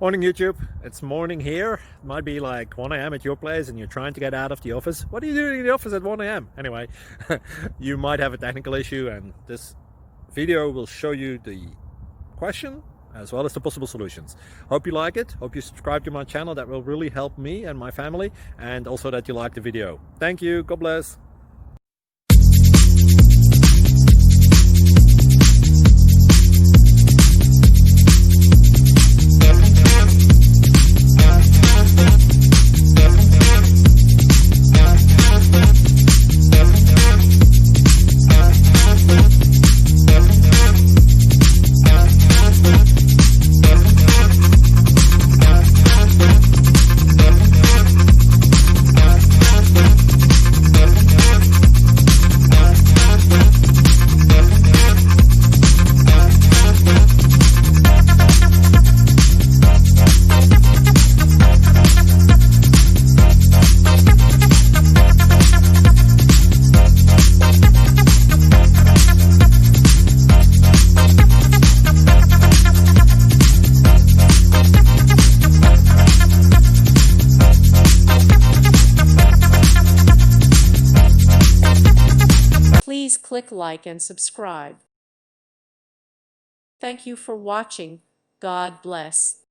Morning YouTube, it's morning here. It might be like 1 a.m. at your place and you're trying to get out of the office. What are you doing in the office at 1 a.m.? Anyway, you might have a technical issue and this video will show you the question as well as the possible solutions. Hope you like it, hope you subscribe to my channel. That will really help me and my family, and also that you like the video. Thank you, God bless. Please click like and subscribe. Thank you for watching. God bless.